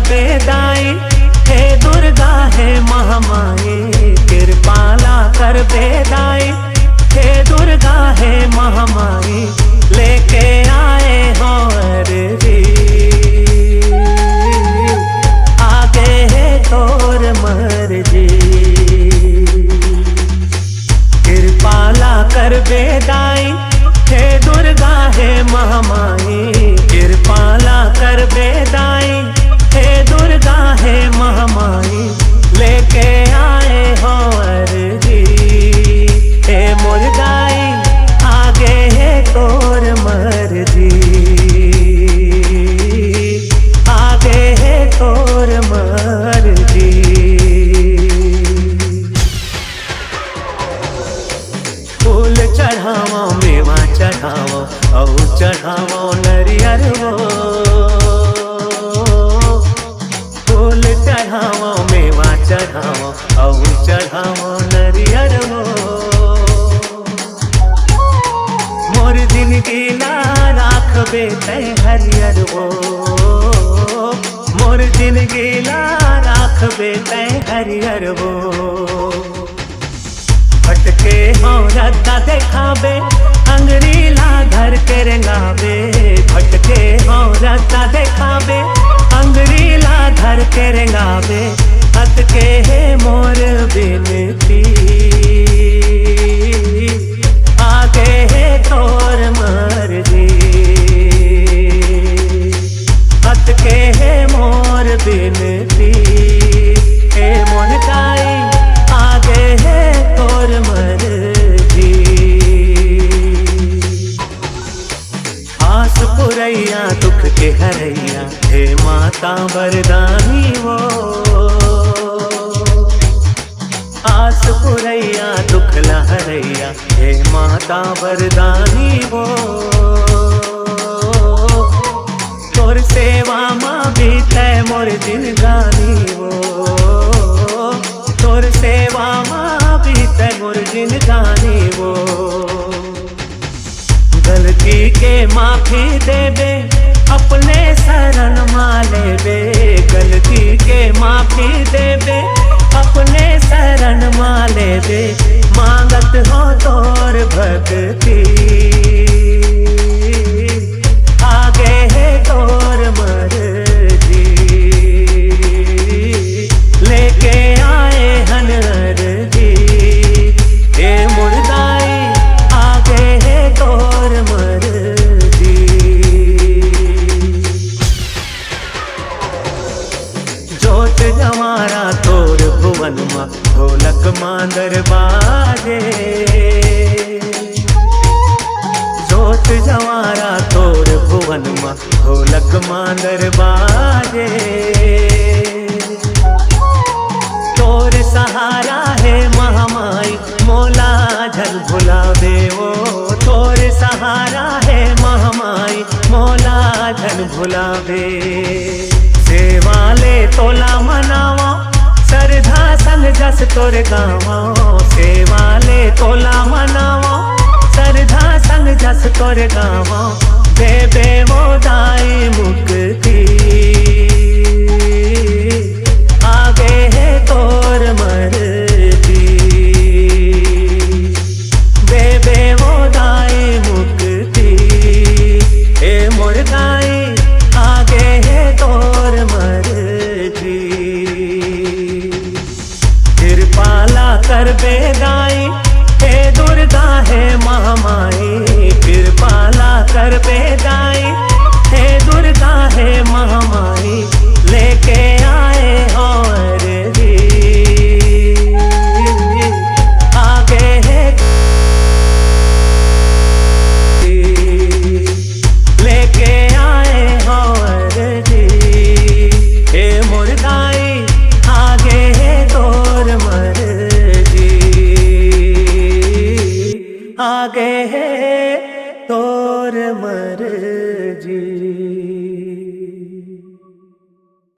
बेदाई, हे दुर्गा हे महामाई। कृपाला कर बेदाई, हे दुर्गा हे महामाई। लेके आए हो अर्जी, आगे है तोर मर्जी। कृपाला कर बेदाई, हे दुर्गा हे महामाई। कृपाला कर बेदाई, हे दुर्गा हे महामाई। लेके आए हो अर्जी, हे मुर्गाई आगे है तोर मर्जी। आगे है तोर मर्जी। फूल चढ़ावो मेवा चढ़ावो औ चढ़ावो नरियर वो। फूल चढ़ावो मेवा चढ़ावो औ चढ़ावो नरियर वो। मोर जिंदगी ला राखबे तै हरियर वो। मोर जिंदगी ला राखबे तै हरियर वो। भटके हों रत्ता देखाबे, अंगरीला घर के रंगाबे। भटके हों रत्ता देखाबे, अंगरीला घर के रंगाबे। हत के है मोर बिनती, आगे है तोर मर्जी। हत के है मोर बिनती, हे मुर्गाई आगे है तोर मर्जी। आस पुरैया दुख के हरैया, हे माता वरदानी वो। आस पुरैया दुख लहरैया, हे माता वरदानी वो। तोर सेवा माँ भी तय मोर जिंदगानी वो। तोर सेवा माँ भी तय मोर जिंदगानी वो। गलती के माफी देबे, अपने शरण माँ लेबे। गलती के माफी देबे, अपने शरण माँ लेबे। मांगत हो तोर भक्ति, आगे है तोर मर्जी। लेके आए हन अर्जी, हे मुर्गाई आगे है तोर मर्जी। जोत जमारा तोर भुवन मा, ढोलक मांदर बाजे। जोत जमारा तोर भुवन मा, ढोलक मांदर बाजे। तोर सहारा है महामाई, मोला झल भुलावे वो। तोर सहारा है महामाई, मोला झल भुलावे। सेवा ले तोला मनावा, श्रद्धा संग जस तोर गावा। सेवा ले तोला मनावा, श्रद्धा संग जस तोर गावा। देबे वो दाई मुक्ति, आगे है तोर मर्जी। देबे वो दाई मुक्ति, हे मुर्गाई आगे है तोर मर्जी। कृपाला कर बेदाई, हे दुर्गा हे महामाई। कृपाला कर बेदाई, हे दुर्गा हे महामाई। लेके